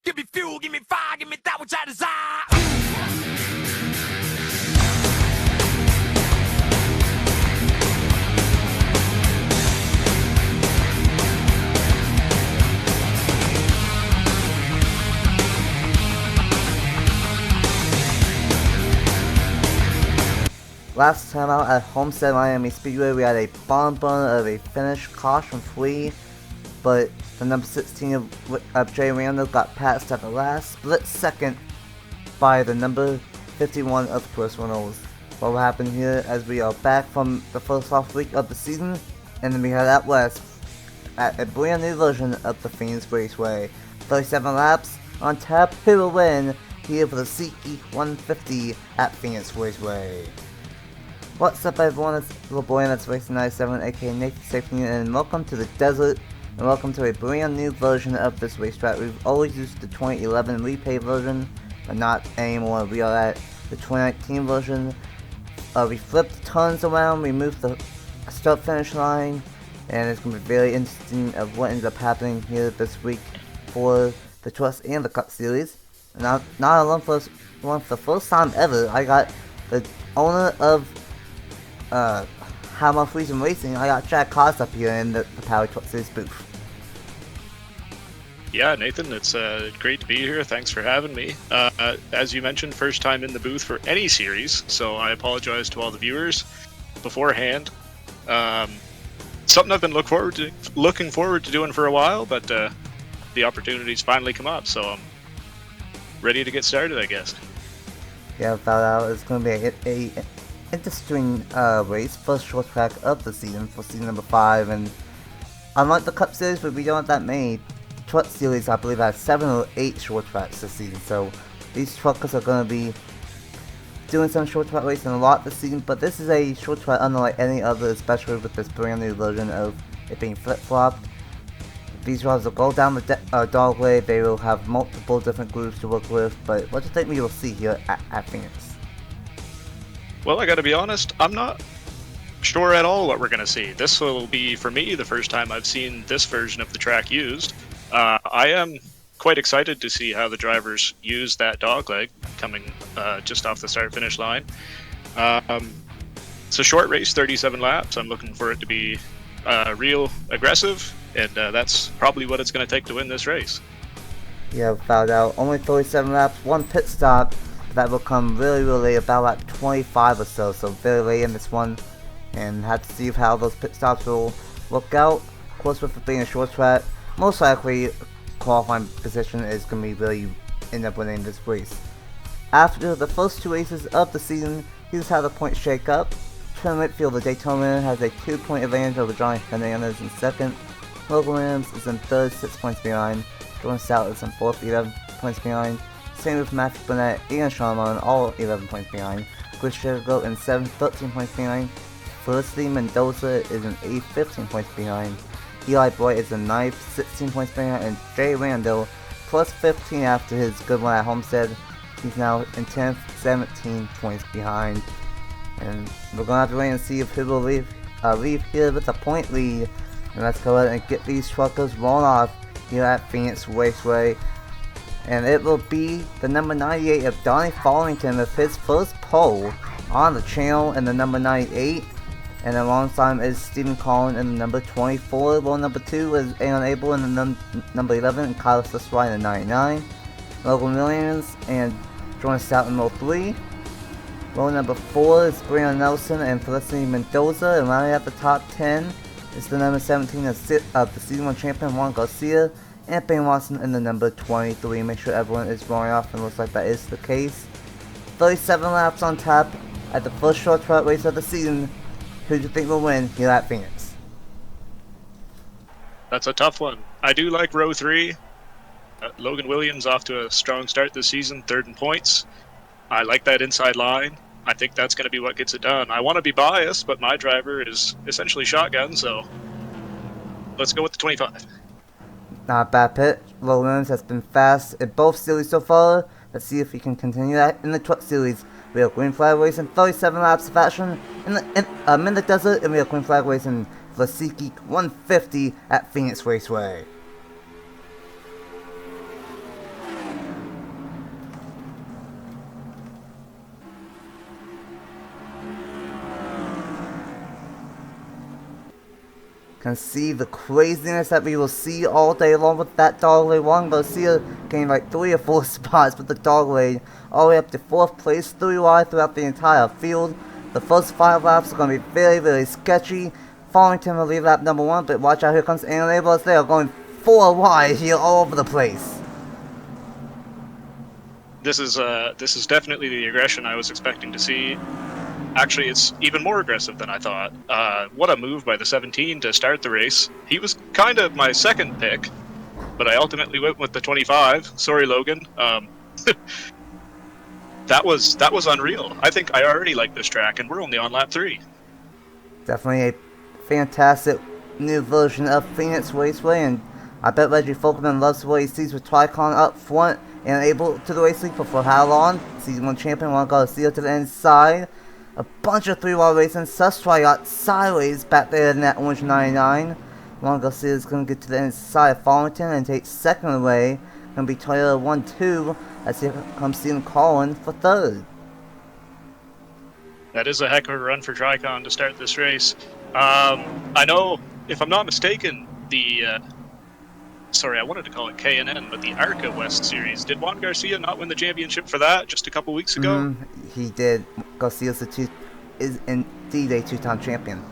Give me fuel, give me fire, give me that which I desire. Last time out at Homestead Miami Speedway, we had a bomb of a finish caution-free, but the number 16 of Jay Randall got passed at the last split second by the number 51 of Chris Reynolds. What will happen here as we are back from the first off week of the season, and then we head out west at a brand new version of the Phoenix Raceway. 37 laps on tap, who will win here for the SeatGeek 150 at Phoenix Raceway. What's up everyone, it's little boy and that's Racing 97, aka Nathan Stapleton, and welcome to the desert, and welcome to a brand new version of this racetrack. We've always used the 2011 replay version, but not anymore. We are at the 2019 version. We flipped tons around, we moved the start finish line, and it's going to be very interesting of what ends up happening here this week for the Trust and the Cup Series. And not alone for the first time ever, I got the owner of Hammer Freezing Racing. I got Jack Haas up here in the Powerade Truck Series booth. Yeah, Nathan, it's great to be here. Thanks for having me. As you mentioned, first time in the booth for any series, so I apologize to all the viewers beforehand. Something I've been looking forward to doing for a while, but the opportunity's finally come up, so I'm ready to get started, I guess. Yeah, without doubt, it's going to be a interesting race, first short track of the season for season number 5, and unlike the Cup Series where we don't have that many, Truck Series I believe has 7 or 8 short tracks this season, so these truckers are going to be doing some short track racing a lot this season, but this is a short track unlike any other, especially with this brand new version of it being flip-flopped. These drivers will go down the dogway, they will have multiple different groups to work with, but what do you think we will see here at Phoenix? Well, I gotta be honest, I'm not sure at all what we're gonna see. This will be, for me, the first time I've seen this version of the track used. I am quite excited to see how the drivers use that dogleg coming just off the start-finish line. It's a short race, 37 laps. I'm looking for it to be real aggressive, and that's probably what it's gonna take to win this race. Yeah, without doubt. Only 37 laps, one pit stop. That will come really late, about like 25 or so very late in this one, and have to see how those pit stops will work out. Of course, with it being a short track, most likely qualifying position is going to be really end up winning this race. After the first 2 races of the season, here's how the points shake up. Trent Whitfield, the Daytona, has a 2-point advantage over Johnny Hernandez in second. Logan Williams is in third, 6 points behind. Jordan Stout is in fourth, 11 points behind. Same with Matthew Burnett and Sean Mullen, all 11 points behind. Chris Chicago in 7th, 13 points behind. Felicity Mendoza is in 8th, 15 points behind. Eli Boyd is in 9th, 16 points behind. And Jay Randall, plus 15 after his good one at Homestead. He's now in 10th, 17 points behind. And we're going to have to wait and see if he will leave here with a point lead. And let's go ahead and get these truckers rolling off here at Phoenix Raceway. And it will be the number 98 of Donnie Fallington with his first pole on the channel in the number 98. And alongside is Stephen Collin in the number 24. Row number 2 is Aaron Abel in the number 11 and Kyle Siswai in the 99. Logan Williams and Jordan Stout in row 3. Row number 4 is Brianna Nelson and Felicity Mendoza. And rounding out the top 10 is the number 17 of the season 1 champion Juan Garcia. And Ben Watson in the number 23. Make sure everyone is rolling off, and looks like that is the case. 37 laps on tap at the first short track race of the season. Who do you think will win here at Phoenix? That's a tough one. I do like row 3. Logan Williams off to a strong start this season, 3rd in points. I like that inside line. I think that's going to be what gets it done. I want to be biased, but my driver is essentially shotgun, so let's go with the 25. Not a bad pit. Logan Williams has been fast in both series so far. Let's see if he can continue that in the Truck Series. We have green flag racing, 37 laps of action in the desert, and we have green flag racing for SeatGeek 150 at Phoenix Raceway. can see the craziness that we will see all day long with that dog lane. Juan Garcia getting like 3 or 4 spots with the dog lane, all the way up to 4th place, 3 wide throughout the entire field. The first 5 laps are going to be very, very sketchy. Farmington will lead lap number 1, but watch out, here comes Enables. They are going 4 wide here all over the place. This is definitely the aggression I was expecting to see. Actually, it's even more aggressive than I thought. What a move by the 17 to start the race. He was kind of my second pick, but I ultimately went with the 25. Sorry, Logan. That was unreal. I think I already like this track, and we're only on lap 3. Definitely a fantastic new version of Phoenix Raceway, and I bet Reggie Folkman loves what he sees with Tricon up front and able to the race lead for how long? Season 1 champion Juan Garcia to the inside. A bunch of 3-wide racing. Sustry got sideways back there in that orange 99. Juan Garcia is going to get to the inside of Farmington and take second away. Going to be Toyota 1-2 as here comes Stephen Collin for third. That is a heck of a run for Tricon to start this race. I know, if I'm not mistaken, the sorry, I wanted to call it K&N, but the ARCA West Series. Did Juan Garcia not win the championship for that just a couple weeks ago? He did. Garcia's is indeed a 2-time champion.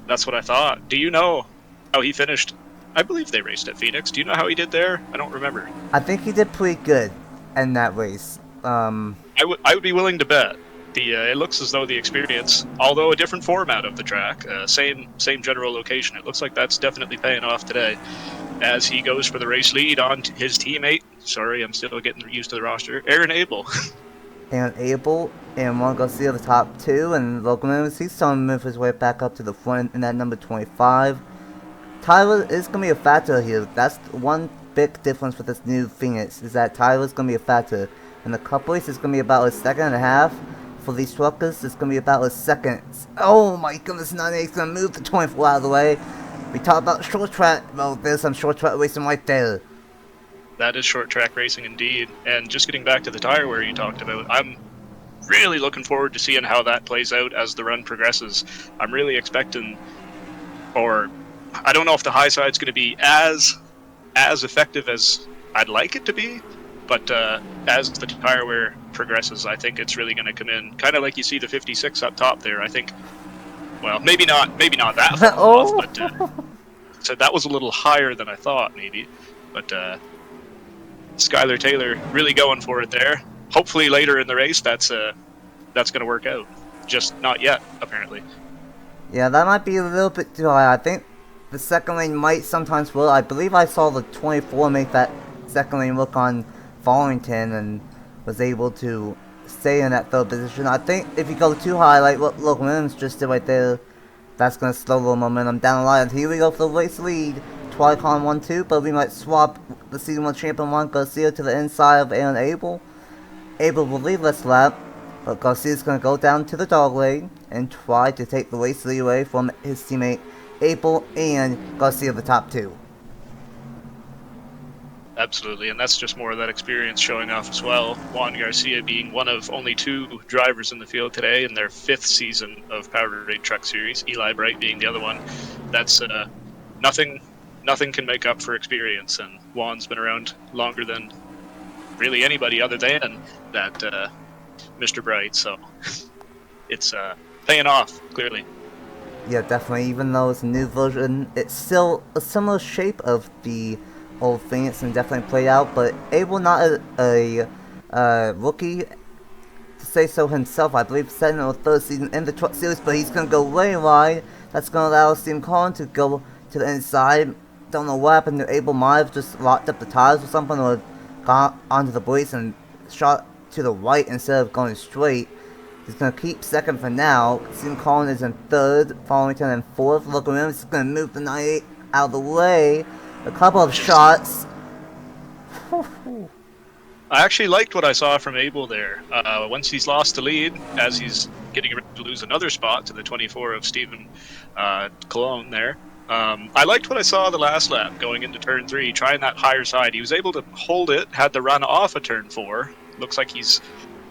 That's what I thought. Do you know how he finished? I believe they raced at Phoenix. Do you know how he did there? I don't remember. I think he did pretty good in that race. I would be willing to bet. It looks as though the experience, although a different format of the track, same general location, it looks like that's definitely paying off today as he goes for the race lead on his teammate. Sorry, I'm still getting used to the roster. Aaron Abel. Aaron Abel and Juan Garcia the top 2, and Logan Williams, he's starting to move his way back up to the front in that number 25. Tyler is going to be a factor here. That's one big difference with this new Phoenix, is that Tyler's going to be a factor. In the cup race, it's going to be about a second and a half. For these truckers, it's going to be about a second. Oh my goodness, 98's going to move the 24 out of the way. We talked about short track. Well, there's some short track racing right there. That is short track racing indeed. And just getting back to the tire wear you talked about, I'm really looking forward to seeing how that plays out as the run progresses. I'm really expecting, or I don't know if the high side's going to be as effective as I'd like it to be, but as the tire wear progresses, I think it's really going to come in kind of like you see the 56 up top there. I think, well, maybe not that far off, but so that was a little higher than I thought maybe, but Skylar Taylor really going for it there. Hopefully later in the race that's going to work out, just not yet apparently. Yeah, that might be a little bit too high. I think the second lane might sometimes work. I believe I saw the 24 make that second lane look on Farmington and was able to stay in that third position. I think if you go too high, like what Logan Williams just did right there, that's going to slow the momentum down the line. Here we go for the race lead. Tricon 1-2, but we might swap the season 1 champion Juan Garcia to the inside of Aaron Abel. Abel will lead this lap, but Garcia's going to go down to the dog lane and try to take the race lead away from his teammate Abel and Garcia, the top 2. Absolutely, and that's just more of that experience showing off as well. Juan Garcia being one of only 2 drivers in the field today in their 5th season of Powerade Truck Series, Eli Bright being the other one. That's nothing can make up for experience, and Juan's been around longer than really anybody other than that Mr. Bright, so it's paying off, clearly. Yeah, definitely, even though it's a new version, it's still a similar shape of the old Phoenix and definitely played out, but Abel not a rookie to say so himself. I believe second or third season in the Truck Series, but he's going to go way wide. That's going to allow Stephen Collin to go to the inside. Don't know what happened to Abel. Might have just locked up the tires or something, or got onto the brakes and shot to the right instead of going straight. He's going to keep second for now. Stephen Collin is in third, Farmington in fourth. Logan Williams is going to move the 98 out of the way. A couple of shots. I actually liked what I saw from Abel there. Once he's lost the lead, as he's getting ready to lose another spot to the 24 of Stephen Cologne there. I liked what I saw the last lap going into turn 3, trying that higher side. He was able to hold it, had the run off of turn 4. Looks like he's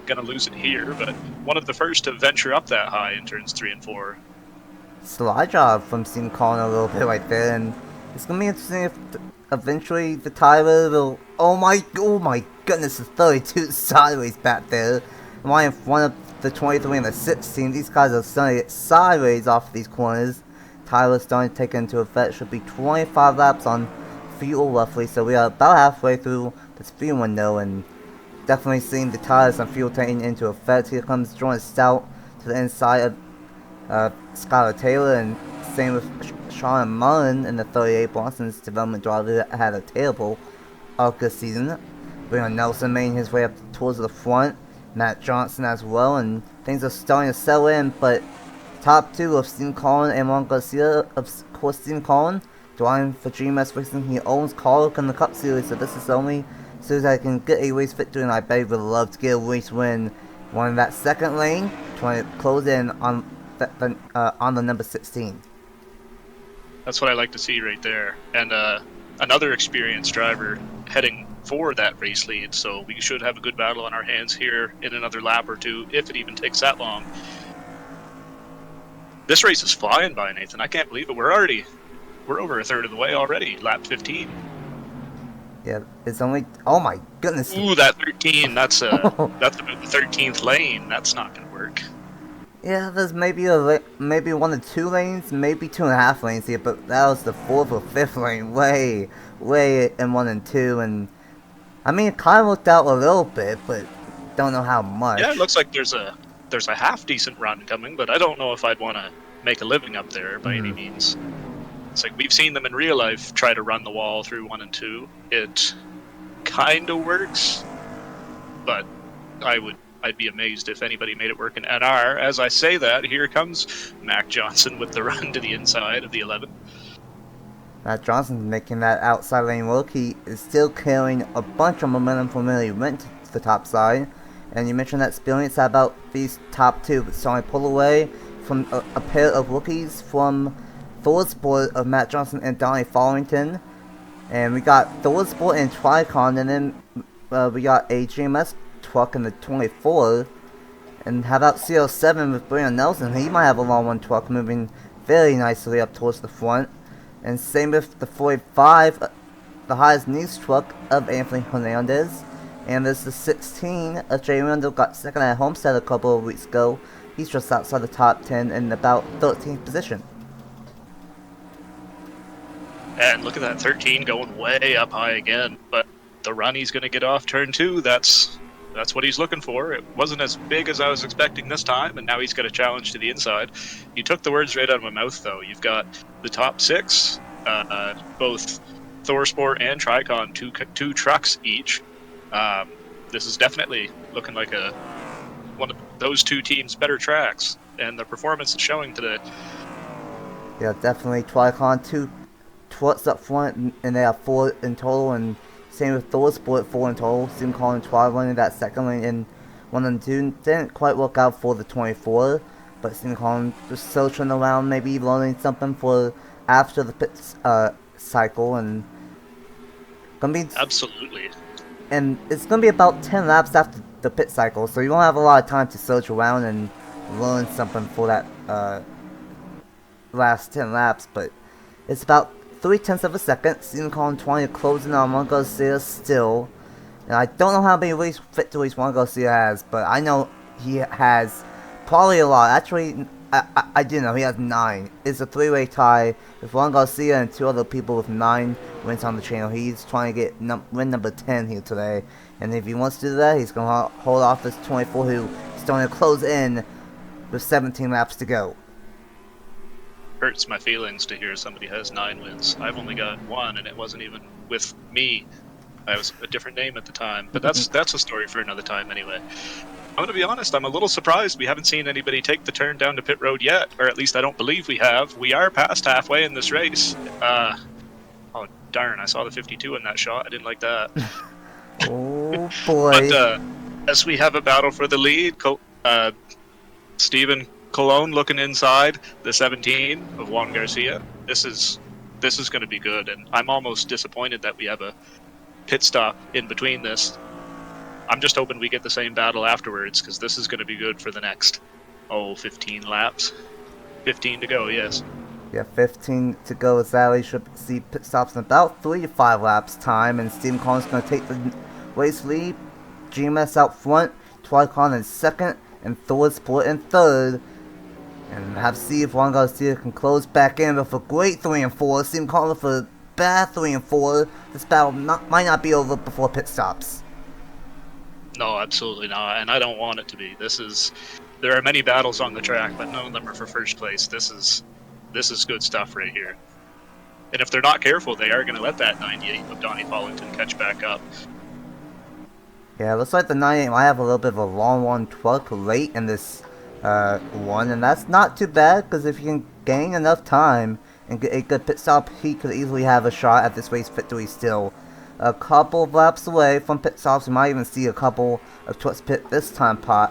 going to lose it here, but one of the first to venture up that high in turns 3 and 4. slide job from Steam Colin a little bit right there, and it's gonna be interesting if eventually the Tyler will. Oh my goodness, the 32 sideways back there. Right in front of the 23 and the 16. These guys are starting to get sideways off these corners. Tyler's starting to take into effect. Should be 25 laps on fuel roughly, so we are about halfway through this fuel window, and definitely seeing the tires on fuel taking into effect. Here comes Jordan Stout to the inside of Skylar Taylor, and same with Sean Mullen in the 38. Boston's development driver that had a terrible August season. Brian Nelson making his way up towards the front. Matt Johnson as well, and things are starting to settle in, but top two of Steam Colin and Juan Garcia, of course Steam Colin, driving for GMS Racing. He owns Carl in the Cup Series, so this is the only series that can get a race victory, and I bet he would love to get a race win. One in that second lane, trying to close in on the number 16. That's what I like to see right there. And another experienced driver heading for that race lead, so we should have a good battle on our hands here in another lap or two, if it even takes that long. This race is flying by, Nathan. I can't believe it. We're over a third of the way already. Lap 15. Yeah, it's only. Oh my goodness. Ooh, that 13. That's about the 13th lane. That's not gonna work. Yeah, there's maybe maybe 1 or 2 lanes, maybe 2.5 lanes here, but that was the 4th or 5th lane, way in 1 and 2, and I mean it kind of worked out a little bit, but don't know how much. Yeah, it looks like there's a half decent run coming, but I don't know if I'd want to make a living up there by any means. It's like we've seen them in real life try to run the wall through 1 and 2. It kind of works, but I'd be amazed if anybody made it work in NR. As I say that, here comes Mac Johnson with the run to the inside of the 11. Matt Johnson's making that outside lane work. He is still carrying a bunch of momentum from when he went to the top side. And you mentioned that experience about these top two, but starting to pull away from a pair of rookies from ThorSport of Matt Johnson and Donnie Follington. And we got ThorSport and Tricon, and then we got a GMS truck in the 24. And how about CO7 with Brian Nelson? He might have a long one truck moving very nicely up towards the front. And same with the 45, the highest niche truck of Anthony Hernandez. And there's the 16 of Jay Randall, got second at Homestead a couple of weeks ago. He's just outside the top 10 in about 13th position. And look at that 13 going way up high again. But the run he's going to get off turn 2, that's what he's looking for. It wasn't as big as I was expecting this time, and now he's got a challenge to the inside. You took the words right out of my mouth, though. You've got the top 6, both ThorSport and Tricon, two trucks each. This is definitely looking like one of those two teams' better tracks, and the performance is showing today. Yeah, definitely Tricon 2 trucks up front, and they have 4 in total, and same with ThorSport, 4 in total. Steam Colin running that second lane in 1 and 2. Didn't quite work out for the 24, but Steam Colin just searching around, maybe learning something for after the pit cycle, and gonna be Absolutely. And it's gonna be about 10 laps after the pit cycle, so you won't have a lot of time to search around and learn something for that last 10 laps. But it's about 0.3 of a second. Steam Colin 20 closing on Juan Garcia still. And I don't know how many race victories Juan Garcia has, but I know he has probably a lot. Actually, I do know he has 9. It's a 3-way tie with Juan Garcia and 2 other people with 9 wins on the channel. He's trying to get win number 10 here today. And if he wants to do that, he's going to hold off this 24 who is starting to close in with 17 laps to go. Hurts my feelings to hear somebody has 9 wins. I've only got 1, and it wasn't even with me. I was a different name at the time, but that's a story for another time anyway. I'm going to be honest, I'm a little surprised we haven't seen anybody take the turn down to pit road yet, or at least I don't believe we have. We are past halfway in this race. Oh darn, I saw the 52 in that shot. I didn't like that. Oh boy. But as we have a battle for the lead, Stephen Colon looking inside the 17 of Juan Garcia. This is going to be good, and I'm almost disappointed that we have a pit stop in between this. I'm just hoping we get the same battle afterwards, because this is going to be good for the next 15 laps. 15 to go, yes. Yeah, 15 to go. Exactly. Should see pit stops in about 3 to 5 laps time, and Stephen Collins going to take the race lead. GMS out front, Tricon in second, and Thor split in third. And have to see if Juan Garcia can close back in with a great 3 and 4. Stephen Collins with a bad 3 and 4. This battle might not be over before pit stops. No, absolutely not, and I don't want it to be. There are many battles on the track, but none of them are for first place. This is good stuff right here. And if they're not careful, they are going to let that 98 of Donnie Follington catch back up. Yeah, looks like the 98 might have a little bit of a long one truck late in this one, and that's not too bad, because if you can gain enough time and get a good pit stop, he could easily have a shot at this race victory still. A couple of laps away from pit stops, we might even see a couple of trucks pit this time by,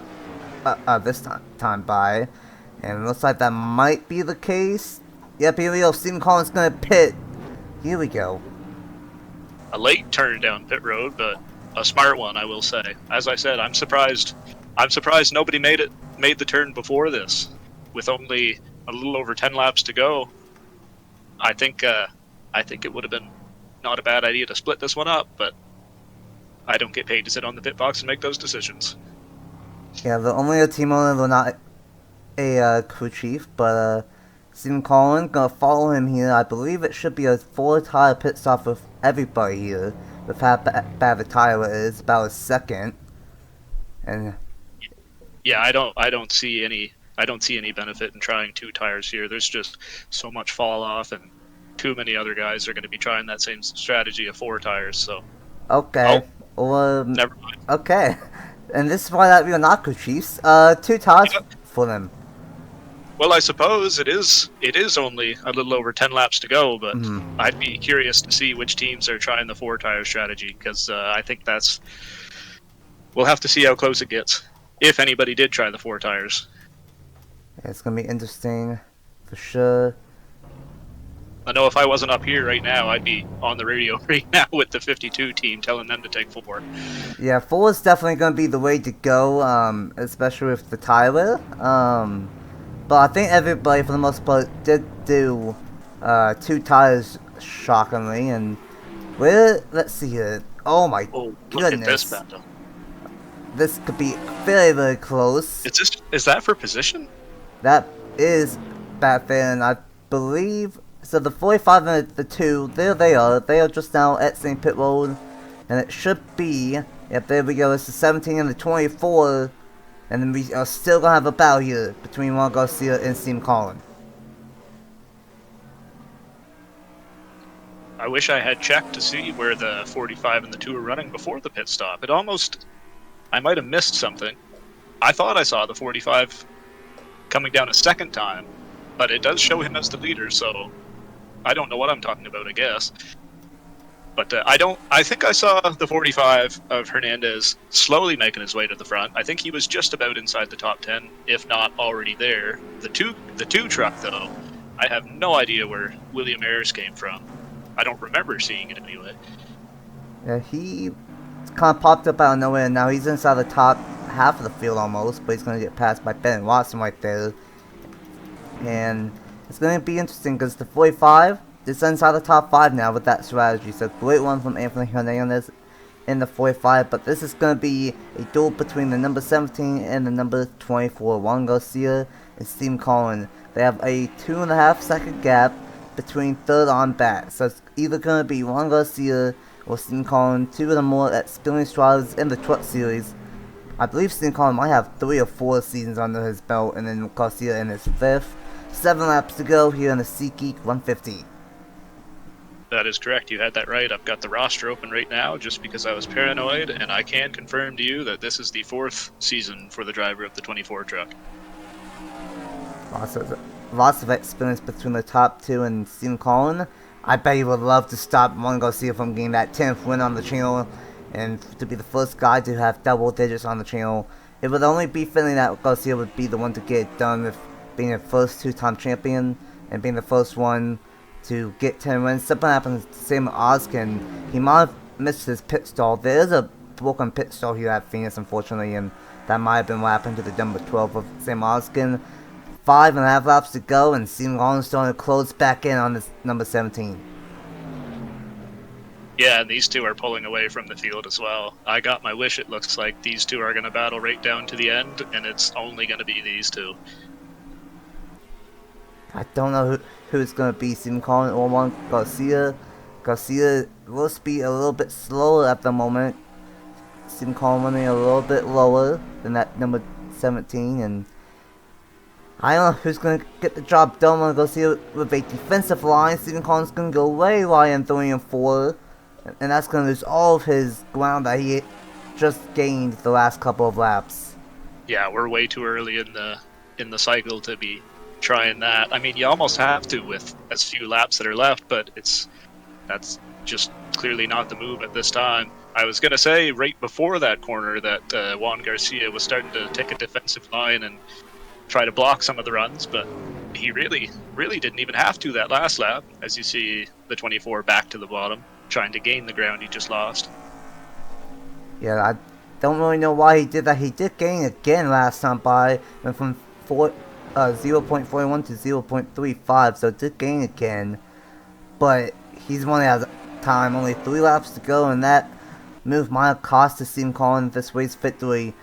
and it looks like that might be the case. Yep, here we go. Stephen Collins gonna pit. Here we go. A late turn down pit road, but a smart one, I will say. As I said, I'm surprised nobody made the turn before this, with only a little over 10 laps to go. I think it would have been not a bad idea to split this one up, but I don't get paid to sit on the pit box and make those decisions. Yeah, the only team owner, though not a crew chief, but Stephen Collins gonna follow him here. I believe it should be a 4-tire pit stop with everybody here, with how bad the tire is, about a second. And yeah, I don't see any benefit in trying 2 tires here. There's just so much fall off, and too many other guys are going to be trying that same strategy of 4 tires. So okay, never mind. Okay, and this is why that we are not crew chiefs. 2 tires for them. Well, I suppose it is only a little over 10 laps to go, but I'd be curious to see which teams are trying the 4-tire strategy, because I think we'll have to see how close it gets, if anybody did try the 4 tires. It's going to be interesting, for sure. I know if I wasn't up here right now, I'd be on the radio right now with the 52 team telling them to take 4. Yeah, 4 is definitely going to be the way to go, especially with the tire. But I think everybody, for the most part, did do 2 tires, shockingly. And let's see here. Oh my goodness! Look at this battle. This could be very, very close. Is that for position? That is bad fair, and I believe so. The 45 and the 2, there they are. They are just now exiting pit road, and it should be. Yep, there we go. It's the 17 and the 24. And then we are still going to have a battle here between Juan Garcia and Stephen Collins. I wish I had checked to see where the 45 and the 2 were running before the pit stop. I might have missed something. I thought I saw the 45 coming down a second time, but it does show him as the leader, so I don't know what I'm talking about, I guess. But I think I saw the 45 of Hernandez slowly making his way to the front. I think he was just about inside the top 10, if not already there. The two truck, though, I have no idea where William Ayers came from. I don't remember seeing it anyway. Yeah, he kind of popped up out of nowhere, and now he's inside the top half of the field almost, but he's going to get passed by Ben Watson right there. And it's going to be interesting because the 45... it's inside the top 5 now with that strategy, so great one from Anthony Hernandez in the 45, but this is going to be a duel between the number 17 and the number 24, Juan Garcia and Stephen Collins. They have a 2.5 second gap between third on back, so it's either going to be Juan Garcia or Stephen Collins, 2 of the more experienced drivers in the Truck Series. I believe Stephen Collins might have 3 or 4 seasons under his belt, and then Garcia in his 5th. 7 laps to go here in the SeatGeek 150. That is correct. You had that right. I've got the roster open right now just because I was paranoid, and I can confirm to you that this is the 4th season for the driver of the 24 truck. Lots of experience between the top 2 and Stephen Collins. I bet he would love to stop Juan Garcia from getting that 10th win on the channel and to be the first guy to have double digits on the channel. It would only be fitting that Garcia would be the one to get it done with being the first 2-time champion and being the first one to get 10 wins. Something happens the same with Oskin. He might have missed his pit stall. There is a broken pit stall here at Phoenix, unfortunately, and that might have been what happened to the number 12 of Sam Oskin. 5.5 laps to go, and Stephen Collins starting to close back in on this number 17. Yeah, and these two are pulling away from the field as well. I got my wish. It looks like these two are going to battle right down to the end, and it's only going to be these two. I don't know who's going to be Stephen Collins or Juan Garcia. Garcia will speed a little bit slower at the moment. Stephen Collins running a little bit lower than that number 17, and I don't know who's going to get the job done. Juan Garcia with a defensive line. Stephen Collins is going to go way wide in 3 and 4. And that's going to lose all of his ground that he just gained the last couple of laps. Yeah, we're way too early in the cycle to be trying that. I mean, you almost have to with as few laps that are left, but that's just clearly not the move at this time. I was going to say right before that corner that Juan Garcia was starting to take a defensive line and try to block some of the runs, but he really didn't even have to that last lap, as you see the 24 back to the bottom, trying to gain the ground he just lost. Yeah, I don't really know why he did that. He did gain again last time by, went from 0.41 to 0.35, so it did gain again. But he's running out of time, only 3 laps to go, and that move might have cost the Stephen Collins this race victory.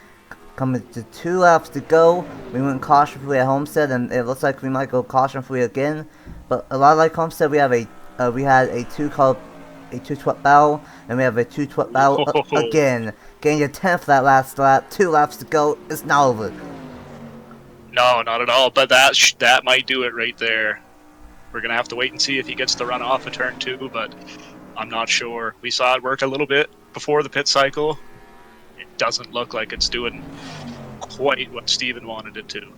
Coming to 2 laps to go, we went caution free at Homestead, and it looks like we might go caution free again. But a lot like Homestead, we had a 2-twat battle, and we have a 2-twat battle again. Getting a 10th that last lap, 2 laps to go. It's not over. No, not at all. But that might do it right there. We're gonna have to wait and see if he gets the run off of turn 2, but I'm not sure. We saw it work a little bit before the pit cycle. It doesn't look like it's doing quite what Steven wanted it to.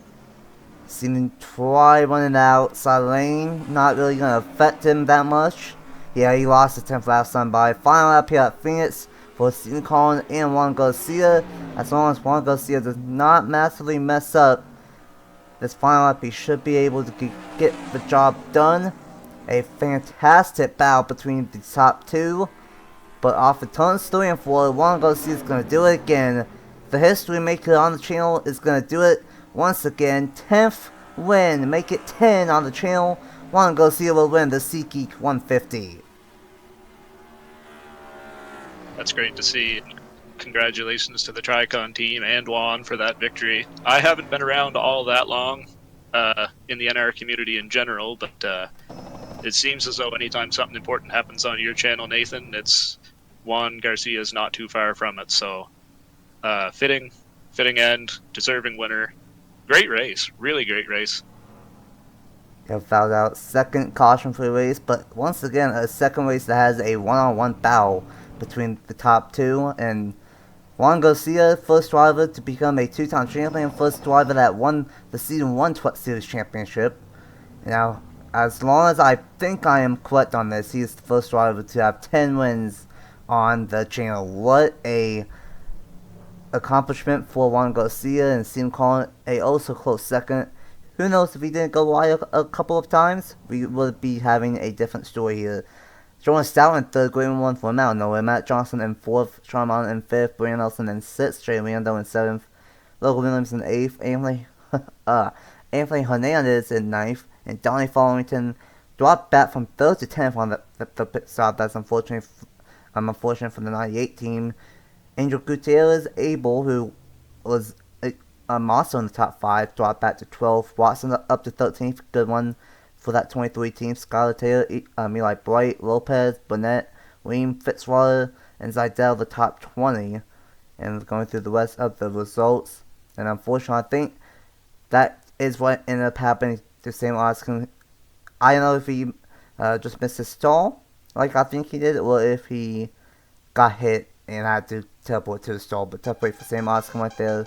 Steven tried running outside lane, not really gonna affect him that much. Yeah, he lost the 10th last time by. Final lap here at Phoenix for Stephen Collins and Juan Garcia. As long as Juan Garcia does not massively mess up this final lap, he should be able to get the job done. A fantastic battle between the top 2. But off of turns 3 and 4, Juan Garcia is going to do it again. The history maker on the channel is going to do it once again. 10th win, make it 10 on the channel. Juan Garcia will win the SeatGeek 150. That's great to see. Congratulations to the Tricon team and Juan for that victory. I haven't been around all that long in the NR community in general, but it seems as though anytime something important happens on your channel, Nathan, it's Juan Garcia is not too far from it. So fitting end, deserving winner. Great race, really great race. Fouled out second caution free race, but once again a second race that has a one-on-one battle between the top 2, and Juan Garcia, first driver to become a 2-time champion, first driver that won the Season 1 Truck Series championship. Now, as long as I think I am correct on this, he is the first driver to have 10 wins on the channel. What a accomplishment for Juan Garcia, and Stephen Collins a also close second. Who knows, if he didn't go wide a couple of times, we would be having a different story here. Jordan Stout in 3rd, Green 1 for Mount Nowhere, Matt Johnson in 4th, Sean Martin in 5th, Brian Nelson in 6th, Jay Leando in 7th, Logan Williams in 8th, Anthony Hernandez in 9th, and Donnie Follington dropped back from 3rd to 10th on the pit stop. That's unfortunate for the 98 team. Angel Gutierrez, Abel, who was a monster in the top 5, dropped back to 12th. Watson up to 13th, good one for that 23 team. Skylar Taylor, Eli Bright, Lopez, Burnett, William Fitzwater, and Zidell, the top 20. And going through the rest of the results. And unfortunately, I think that is what ended up happening to Sam Oskin. I don't know if he just missed his stall, like I think he did, or if he got hit and had to teleport to the stall. But tough break for Sam Oskin right there.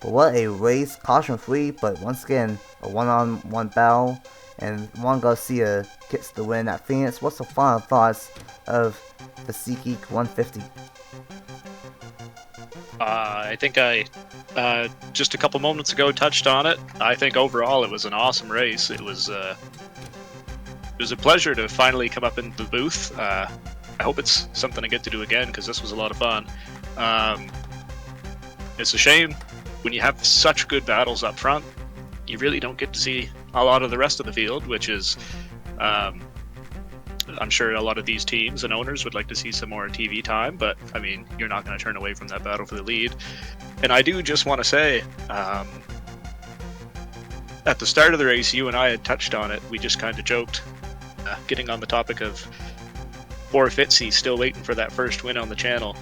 But what a race, caution free, but once again, a one-on-one battle. And Juan Garcia gets the win at Phoenix. What's the final thoughts of the SeatGeek 150? I think I just a couple moments ago touched on it. I think overall it was an awesome race. It was a pleasure to finally come up into the booth. I hope it's something I get to do again, because this was a lot of fun. It's a shame when you have such good battles up front you really don't get to see a lot of the rest of the field, which is, I'm sure a lot of these teams and owners would like to see some more TV time, but I mean, you're not going to turn away from that battle for the lead. And I do just want to say, at the start of the race, you and I had touched on it. We just kind of joked, getting on the topic of poor Fitzy still waiting for that first win on the channel.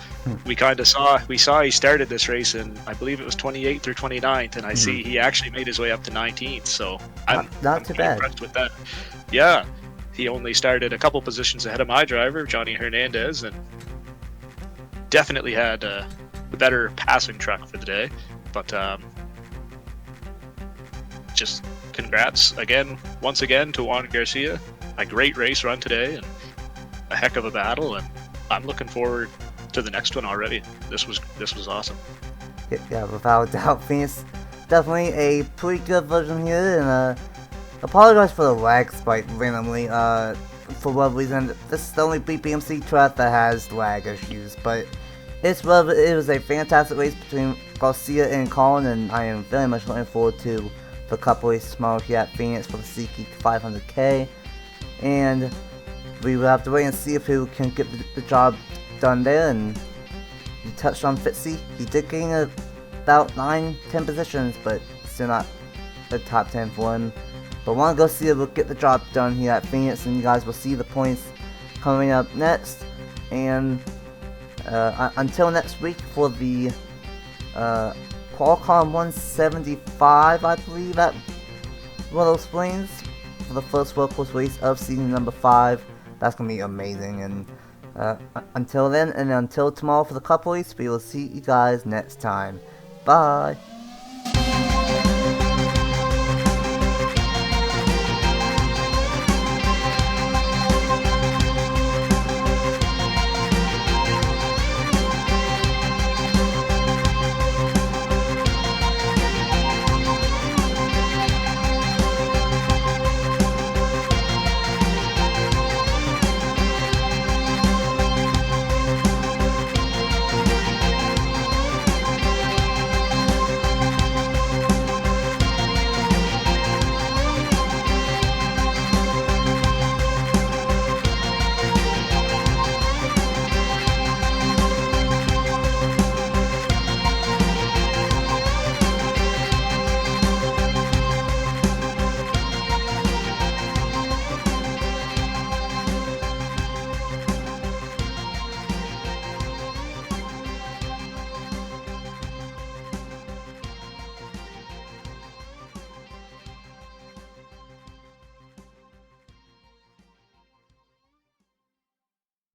We saw he started this race in, I believe it was 28th or 29th, and I see he actually made his way up to 19th. So I'm not too bad. Impressed with that. Yeah, he only started a couple positions ahead of my driver, Johnny Hernandez, and definitely had the better passing truck for the day. But just congrats once again to Juan Garcia. A great race run today and a heck of a battle, and I'm looking forward to the next one already. This was awesome. Yeah, without a doubt, Phoenix definitely a pretty good version here, and apologize for the lag spike randomly. For what reason? This is the only BMC track that has lag issues, but it was a fantastic race between Garcia and Colin, and I am very much looking forward to the couple races tomorrow here at Phoenix for the SeatGeek 500K, and we will have to wait and see if who can get the job done there. And you touched on Fitzy. He did gain about 9-10 positions, but still not the top 10 for him. But Juan Garcia will get the job done here at Phoenix, and you guys will see the points coming up next. And until next week for the Qualcomm 175, I believe, at Willow Springs for the first World Course race of season number 5. That's going to be amazing. And until then, and until tomorrow for the couple race, we will see you guys next time. Bye!